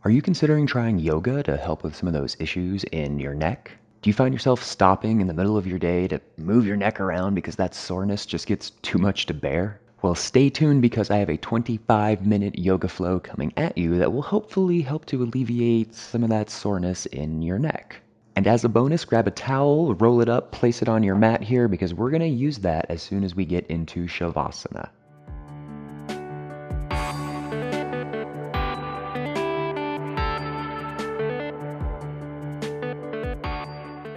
Are you considering trying yoga to help with some of those issues in your neck? Do you find yourself stopping in the middle of your day to move your neck around because that soreness just gets too much to bear? Well, stay tuned because I have a 25-minute yoga flow coming at you that will hopefully help to alleviate some of that soreness in your neck. And as a bonus, grab a towel, roll it up, place it on your mat here because we're going to use that as soon as we get into shavasana.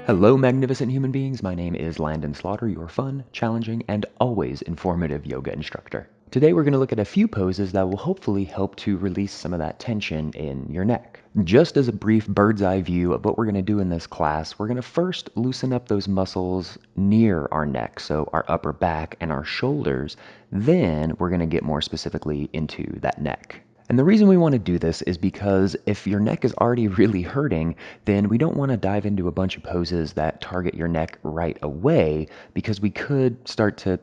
Hello, magnificent human beings. My name is Landon Slaughter, your fun, challenging, and always informative yoga instructor. Today, we're going to look at a few poses that will hopefully help to release some of that tension in your neck. Just as a brief bird's eye view of what we're going to do in this class, we're going to first loosen up those muscles near our neck, so our upper back and our shoulders. Then we're going to get more specifically into that neck. And the reason we want to do this is because if your neck is already really hurting, then we don't want to dive into a bunch of poses that target your neck right away because we could start to,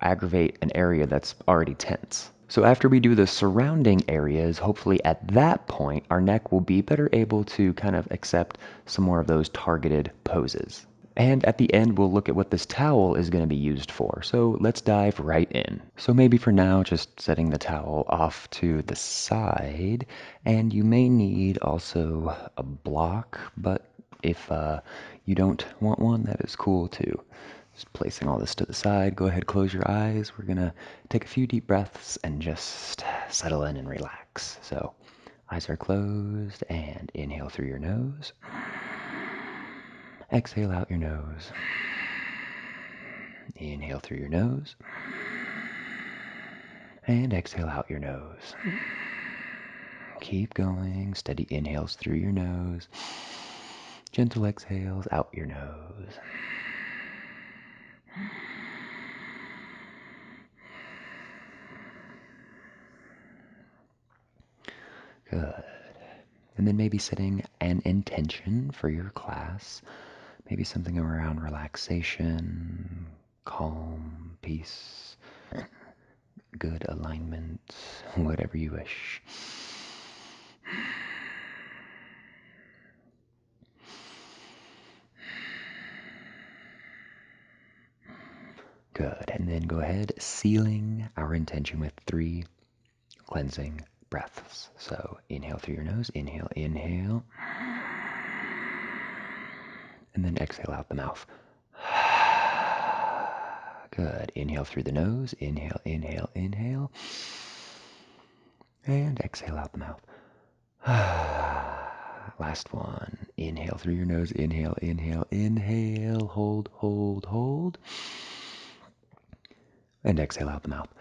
aggravate an area that's already tense. So after we do the surrounding areas, hopefully at that point, our neck will be better able to kind of accept some more of those targeted poses. And at the end, we'll look at what this towel is going to be used for. So let's dive right in. So maybe for now, just setting the towel off to the side. And you may need also a block, but if you don't want one, that is cool too. Just placing all this to the side, go ahead, close your eyes. We're going to take a few deep breaths and just settle in and relax. So eyes are closed and inhale through your nose. Exhale out your nose. Inhale through your nose. And exhale out your nose. Keep going. Steady inhales through your nose. Gentle exhales out your nose. Good. And then maybe setting an intention for your class. Maybe something around relaxation, calm, peace, good alignment, whatever you wish. Good. And then go ahead, sealing our intention with 3 cleansing breaths. So inhale through your nose, inhale, inhale. And then exhale out the mouth. Good. Inhale through the nose, inhale, inhale, inhale. And exhale out the mouth. Last one. Inhale through your nose, inhale, inhale, inhale. Hold, hold, hold. And exhale out the mouth.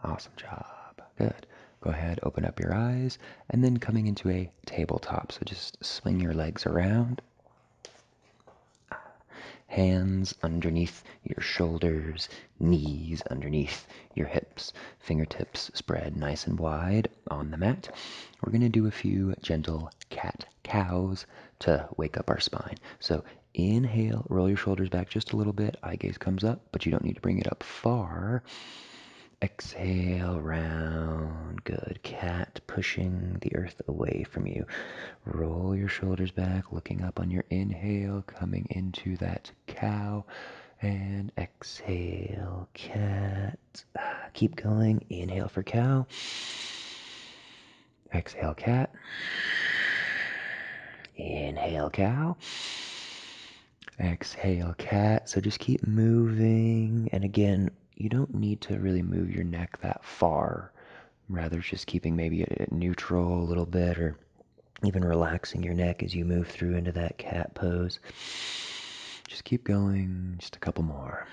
Awesome job. Good. Go ahead, open up your eyes, and then coming into a tabletop. So just swing your legs around. Hands underneath your shoulders, knees underneath your hips, fingertips spread nice and wide on the mat. We're going to do a few gentle cat-cows to wake up our spine. So inhale, roll your shoulders back just a little bit. Eye gaze comes up, but you don't need to bring it up far. Exhale, round, good. Cat, pushing the earth away from you. Roll your shoulders back, looking up on your inhale, coming into that cow. And exhale, cat. Keep going. Inhale for cow. Exhale, cat. Inhale, cow. Exhale, cat. So just keep moving. And again, you don't need to really move your neck that far. Rather, just keeping maybe it neutral a little bit, or even relaxing your neck as you move through into that cat pose. Just keep going. Just a couple more.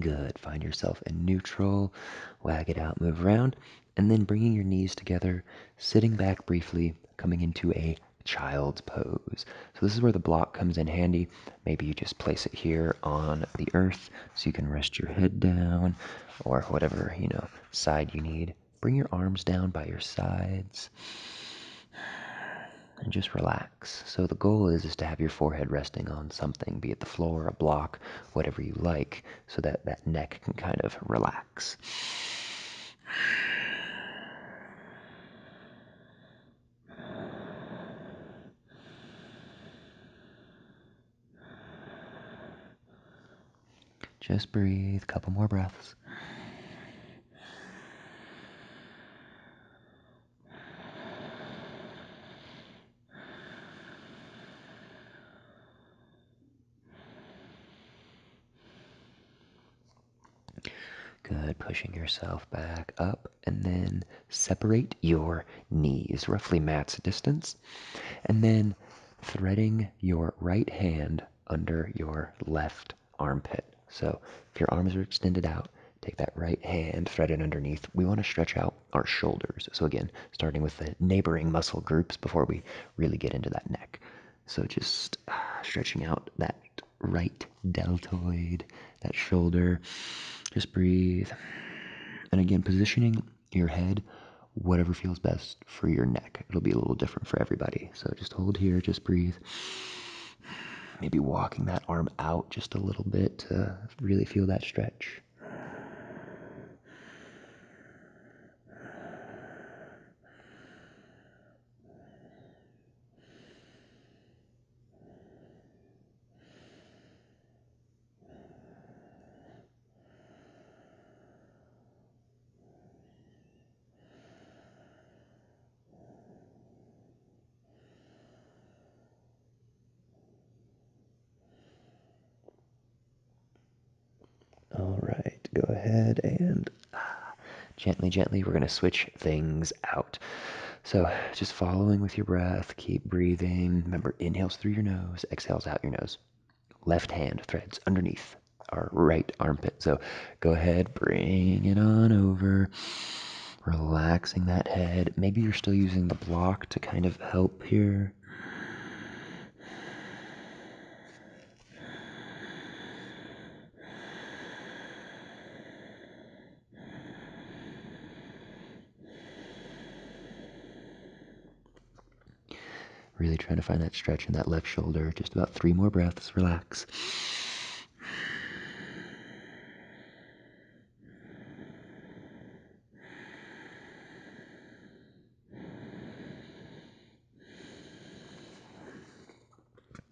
Good. Find yourself in neutral. Wag it out, move around, and then bringing your knees together, sitting back briefly, coming into a child's pose. So this is where the block comes in handy. Maybe you just place it here on the earth so you can rest your head down, or whatever, side you need. bring your arms down by your sides and just relax. So the goal is to have your forehead resting on something, be it the floor, a block, whatever you like, so that that neck can kind of relax. Just breathe, a couple more breaths. Good, pushing yourself back up, and then separate your knees, roughly mat's distance, and then threading your right hand under your left armpit. So if your arms are extended out, take that right hand, thread it underneath. We want to stretch out our shoulders. So again, starting with the neighboring muscle groups before we really get into that neck. So just stretching out that right deltoid, that shoulder. Just breathe. And again, positioning your head, whatever feels best for your neck. It'll be a little different for everybody. So just hold here, just breathe. Maybe walking that arm out just a little bit to really feel that stretch. All right, go ahead and gently, gently, we're going to switch things out. So just following with your breath, keep breathing. Remember, inhales through your nose, exhales out your nose. Left hand threads underneath our right armpit. So go ahead, bring it on over, relaxing that head. Maybe you're still using the block to kind of help here. Really trying to find that stretch in that left shoulder. Just about 3 more breaths. Relax.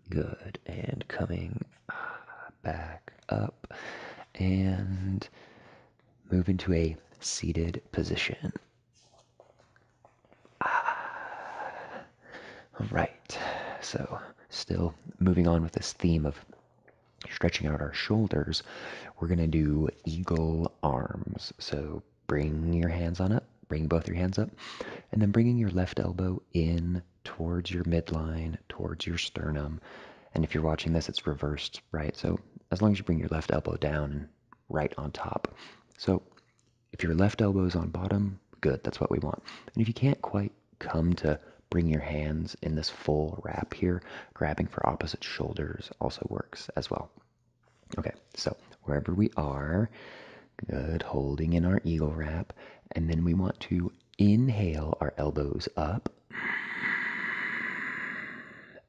Good. And coming back up and move into a seated position. All right. So still moving on with this theme of stretching out our shoulders, we're going to do eagle arms. So bring your hands on up, bring both your hands up, and then bringing your left elbow in towards your midline, towards your sternum. And if you're watching this, it's reversed, right? So as long as you bring your left elbow down and right on top. So if your left elbow is on bottom, good, that's what we want. And if you can't quite come to bring your hands in this full wrap here, grabbing for opposite shoulders also works as well. Okay, so wherever we are, good, holding in our eagle wrap, and then we want to inhale our elbows up.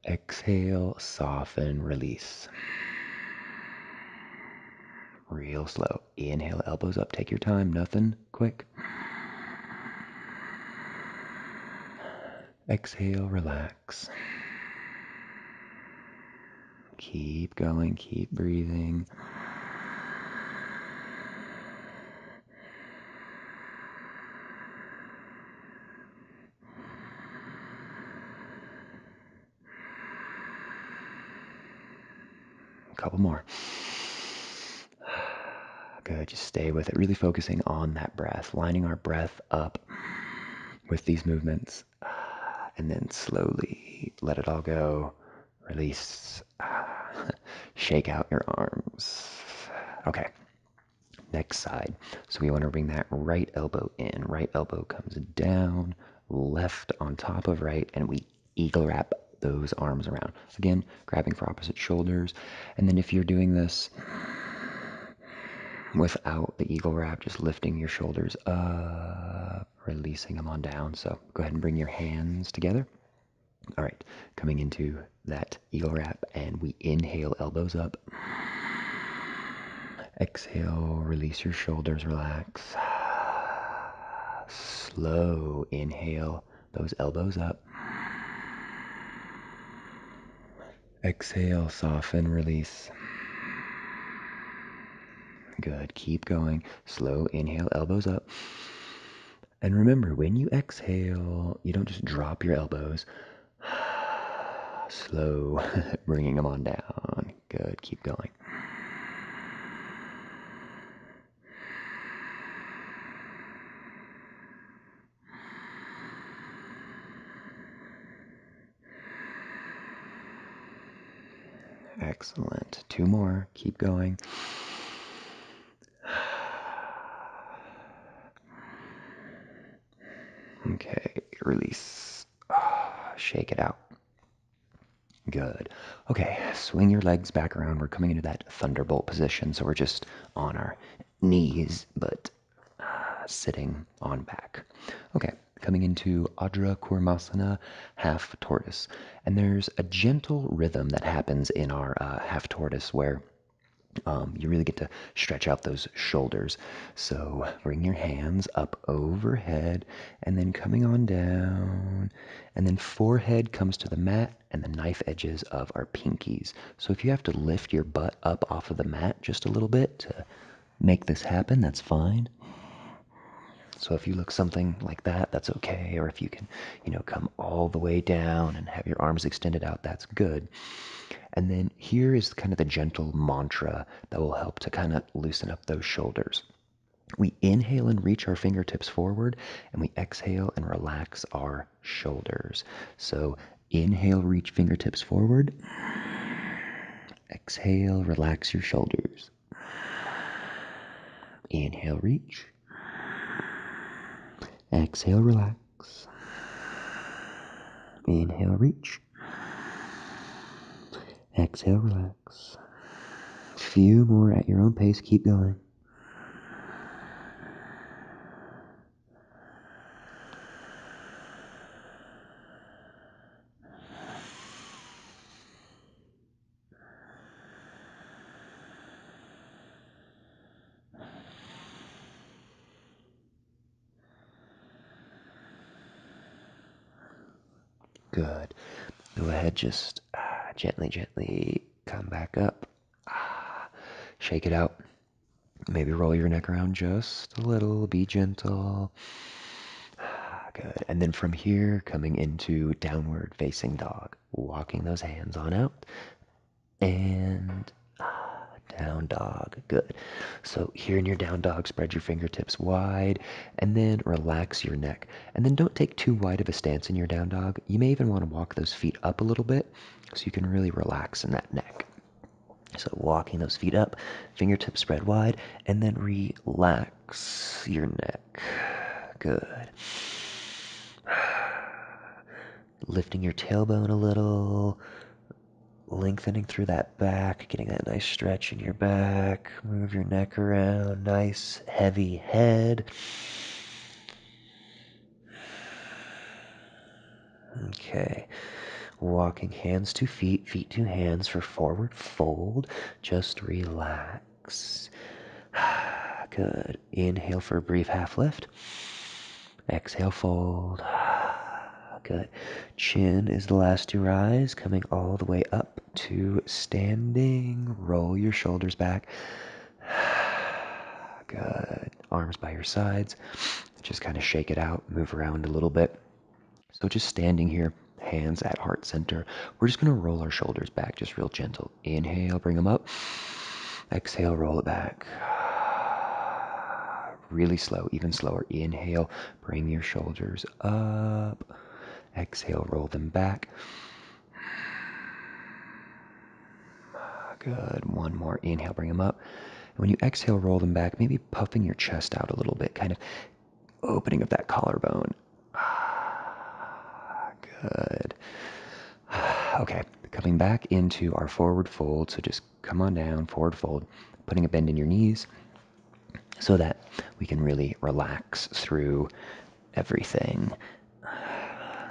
Exhale, soften, release. Real slow. Inhale, elbows up, take your time, nothing quick. Exhale, relax. Keep going, keep breathing. A couple more. Good, just stay with it. Really focusing on that breath, lining our breath up with these movements. And then slowly let it all go. Release. Shake out your arms. Okay. Next side. So we want to bring that right elbow in. Right elbow comes down, left on top of right, and we eagle wrap those arms around. Again, grabbing for opposite shoulders. And then if you're doing this without the eagle wrap, just lifting your shoulders up, releasing them on down. So go ahead and bring your hands together. All right, coming into that eagle wrap, and we inhale, elbows up. Exhale, release your shoulders, relax. Slow inhale, those elbows up. Exhale, soften, release. Good, keep going. Slow inhale, elbows up. And remember, when you exhale, you don't just drop your elbows. Slow, bringing them on down. Good, keep going. Excellent. Two more. Keep going. Okay, release. Shake it out. Good. Okay, swing your legs back around. We're coming into that thunderbolt position, so we're just on our knees, but sitting on back. Okay, coming into Adra Kurmasana, half tortoise. And there's a gentle rhythm that happens in our half tortoise where you really get to stretch out those shoulders. So bring your hands up overhead and then coming on down. And then forehead comes to the mat and the knife edges of our pinkies. So if you have to lift your butt up off of the mat just a little bit to make this happen, that's fine. So if you look something like that, that's okay. Or if you can, come all the way down and have your arms extended out, that's good. And then here is kind of the gentle mantra that will help to kind of loosen up those shoulders. We inhale and reach our fingertips forward, and we exhale and relax our shoulders. So inhale, reach fingertips forward. Exhale, relax your shoulders. Inhale, reach. Exhale, relax. Inhale, reach. Exhale, relax. Few more at your own pace. Keep going. Good. Go ahead, just gently, gently come back up. Shake it out. Maybe roll your neck around just a little. Be gentle. Good. And then from here, coming into downward facing dog. Walking those hands on out. And down dog. Good. So here in your down dog, spread your fingertips wide and then relax your neck. And then don't take too wide of a stance in your down dog. You may even want to walk those feet up a little bit so you can really relax in that neck. So walking those feet up, fingertips spread wide, and then relax your neck. Good. Lifting your tailbone a little, lengthening through that back, getting that nice stretch in your back. Move your neck around, nice heavy head. Okay. Walking hands to feet, feet to hands for forward fold. Just relax. Good. Inhale for a brief half lift. Exhale, fold. Good. Chin is the last to rise, coming all the way up to standing. Roll your shoulders back. Good. Arms by your sides. Just kind of shake it out, move around a little bit. So just standing here, hands at heart center. We're just going to roll our shoulders back, just real gentle. Inhale, bring them up. Exhale, roll it back. Really slow, even slower. Inhale, bring your shoulders up. Exhale, roll them back. Good. One more. Inhale, bring them up. And when you exhale, roll them back, maybe puffing your chest out a little bit, kind of opening up that collarbone. Good. Okay, coming back into our forward fold. So just come on down, forward fold, putting a bend in your knees. so that we can really relax through everything.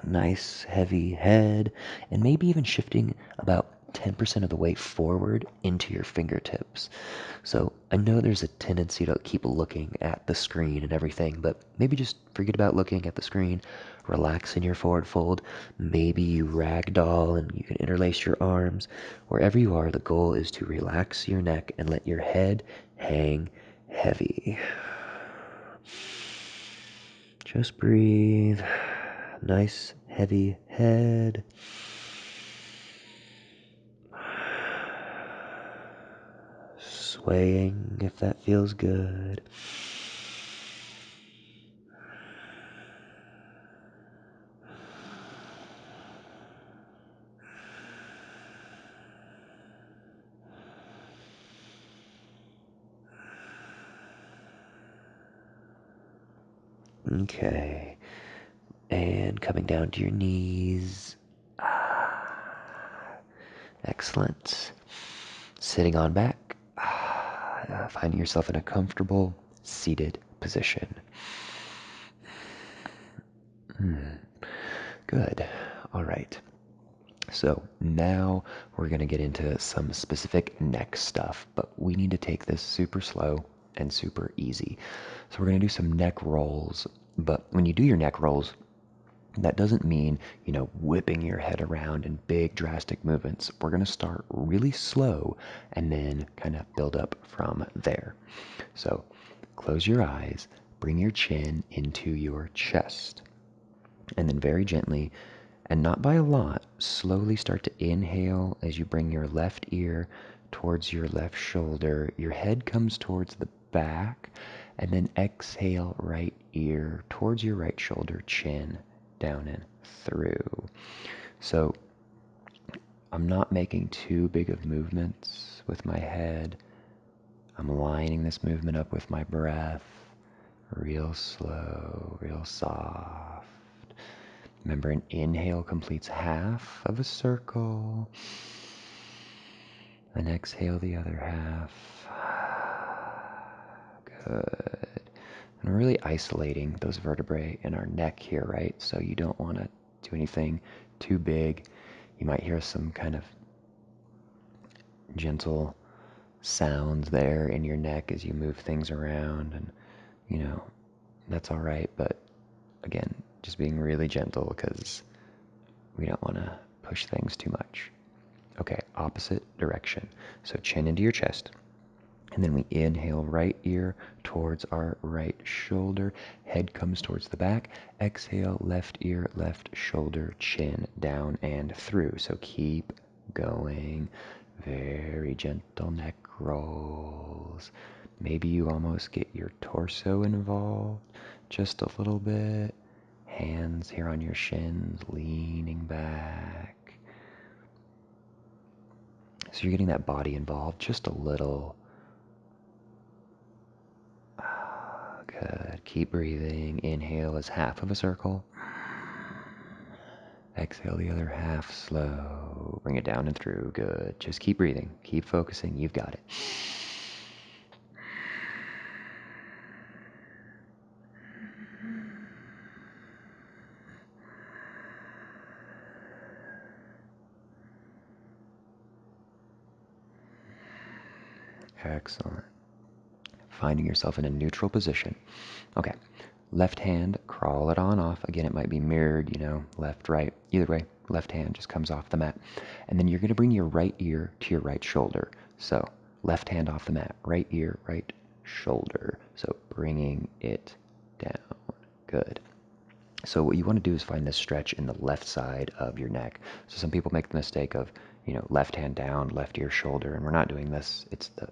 Nice heavy head, and maybe even shifting about 10% of the weight forward into your fingertips. So I know there's a tendency to keep looking at the screen and everything, but maybe just forget about looking at the screen, relax in your forward fold. Maybe you ragdoll and you can interlace your arms. Wherever you are, the goal is to relax your neck and let your head hang heavy. Just breathe. Nice heavy head. Swaying if that feels good. Okay. And coming down to your knees. Excellent. Sitting on back. Finding yourself in a comfortable seated position. Good. All right. So now we're going to get into some specific neck stuff, but we need to take this super slow and super easy. So we're going to do some neck rolls, but when you do your neck rolls, that doesn't mean, whipping your head around in big drastic movements. We're going to start really slow and then kind of build up from there. So close your eyes, bring your chin into your chest, and then very gently, and not by a lot, slowly start to inhale as you bring your left ear towards your left shoulder. Your head comes towards the back, and then exhale, right ear towards your right shoulder, chin down and through. So I'm not making too big of movements with my head. I'm lining this movement up with my breath, real slow, real soft. Remember, an inhale completes half of a circle, and exhale the other half. Good. And we're really isolating those vertebrae in our neck here, right? So you don't want to do anything too big. You might hear some kind of gentle sounds there in your neck as you move things around, and that's all right. But again, just being really gentle because we don't want to push things too much. Okay, opposite direction. So chin into your chest. And then we inhale, right ear towards our right shoulder. Head comes towards the back. Exhale, left ear, left shoulder, chin down and through. So keep going. Very gentle neck rolls. Maybe you almost get your torso involved just a little bit. Hands here on your shins, leaning back. So you're getting that body involved just a little. Good. Keep breathing. Inhale is half of a circle. Exhale the other half slow. Bring it down and through. Good. Just keep breathing. Keep focusing. You've got it. Excellent. Finding yourself in a neutral position. Okay. Left hand, crawl it on off. Again, it might be mirrored, left, right. Either way, left hand just comes off the mat. And then you're going to bring your right ear to your right shoulder. So left hand off the mat, right ear, right shoulder. So bringing it down. Good. So what you want to do is find this stretch in the left side of your neck. So some people make the mistake of, left hand down, left ear, shoulder, and we're not doing this. It's the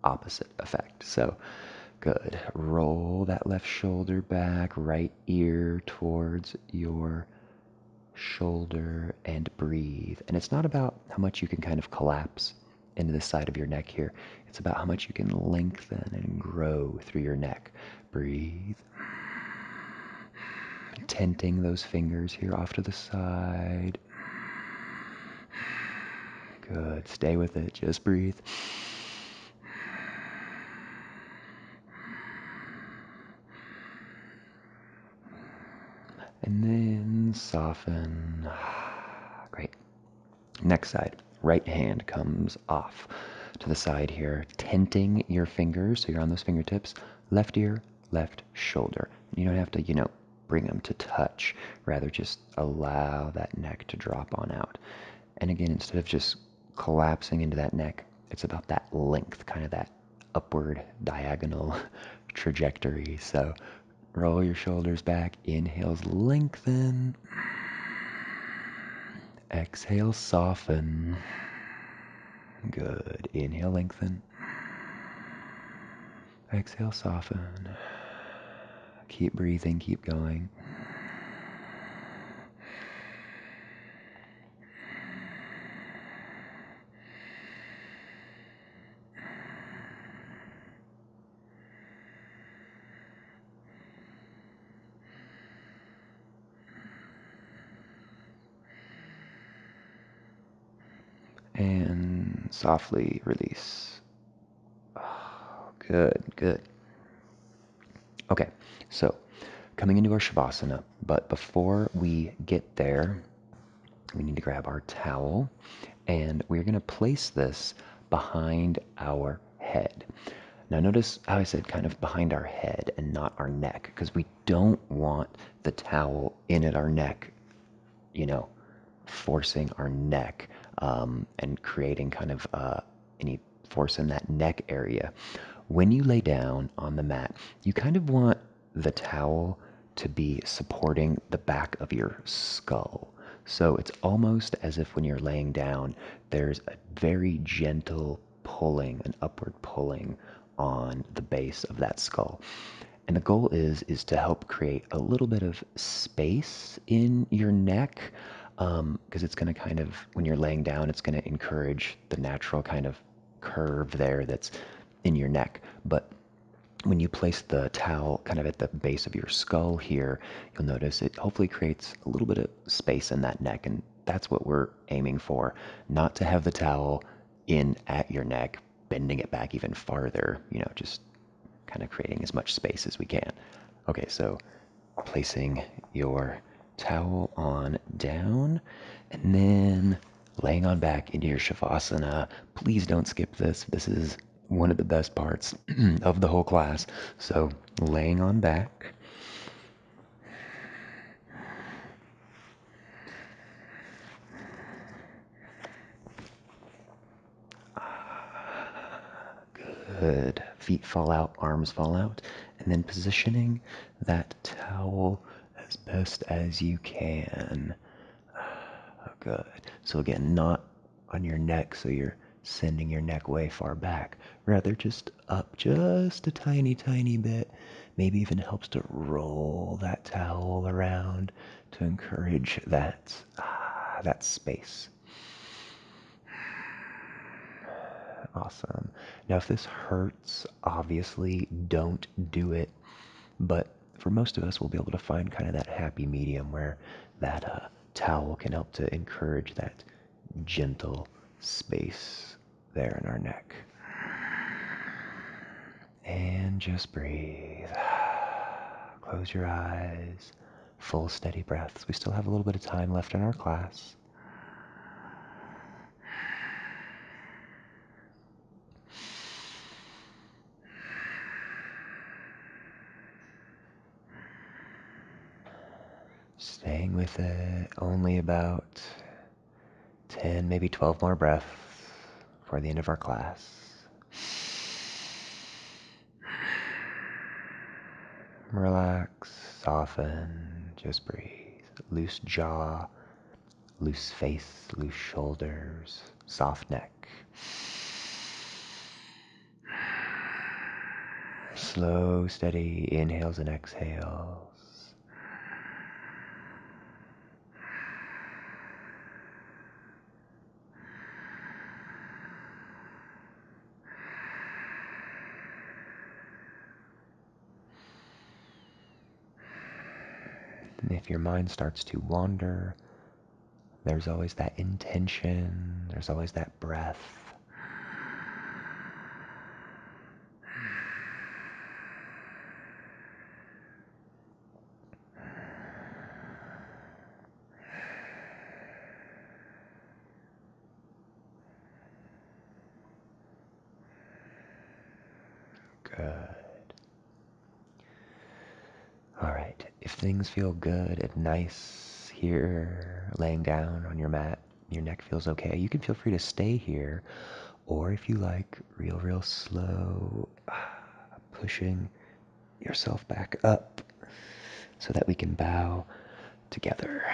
opposite effect. So good. Roll that left shoulder back, right ear towards your shoulder, and breathe. And it's not about how much you can kind of collapse into the side of your neck here. It's about how much you can lengthen and grow through your neck. Breathe. Tenting those fingers here off to the side. Good. Stay with it. Just breathe. And then soften. Great. Next side. Right hand comes off to the side here, tenting your fingers, so you're on those fingertips. Left ear, left shoulder. You don't have to, bring them to touch. Rather, just allow that neck to drop on out. And again, instead of just collapsing into that neck, it's about that length, kind of that upward diagonal trajectory. So roll your shoulders back. Inhales, lengthen. Exhale, soften. Good. Inhale, lengthen. Exhale, soften. Keep breathing, keep going. And softly release. Oh, good, good. Okay, so coming into our shavasana, but before we get there, we need to grab our towel and we're going to place this behind our head. Now notice how I said kind of behind our head and not our neck, because we don't want the towel in at our neck, forcing our neck and creating kind of any force in that neck area. When you lay down on the mat, you kind of want the towel to be supporting the back of your skull. So it's almost as if when you're laying down, there's a very gentle pulling, an upward pulling on the base of that skull. And the goal is to help create a little bit of space in your neck, because it's going to kind of, when you're laying down, it's going to encourage the natural kind of curve there that's in your neck. But when you place the towel kind of at the base of your skull here, you'll notice it hopefully creates a little bit of space in that neck. And that's what we're aiming for, not to have the towel in at your neck, bending it back even farther, just kind of creating as much space as we can. Okay, so placing your towel on down and then laying on back into your shavasana. Please don't skip this. This is one of the best parts of the whole class. So laying on back. Good. Feet fall out, arms fall out, and then positioning that towel as best as you can. Good. So again, not on your neck, so you're sending your neck way far back. Rather just up just a tiny, tiny bit. Maybe even helps to roll that towel around to encourage that space. Awesome. Now, if this hurts, obviously don't do it. But for most of us, we'll be able to find kind of that happy medium where that towel can help to encourage that gentle space there in our neck. And just breathe. Close your eyes. Full steady breaths. We still have a little bit of time left in our class. Staying with it, only about 10, maybe 12 more breaths before the end of our class. Relax, soften, just breathe. Loose jaw, loose face, loose shoulders, soft neck. Slow, steady inhales and exhales. And if your mind starts to wander, there's always that intention, there's always that breath. Good. All right. If things feel good and nice here, laying down on your mat, your neck feels okay, you can feel free to stay here. Or if you like, real slow, pushing yourself back up so that we can bow together.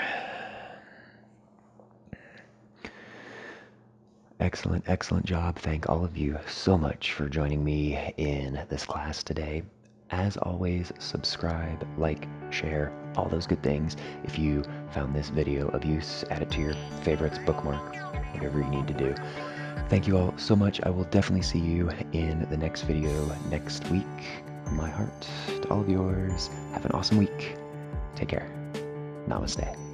Excellent, excellent job. Thank all of you so much for joining me in this class today. As always, subscribe, like, share, all those good things. If you found this video of use, add it to your favorites, bookmark, whatever you need to do. Thank you all so much. I will definitely see you in the next video next week. From my heart to all of yours, have an awesome week. Take care. Namaste.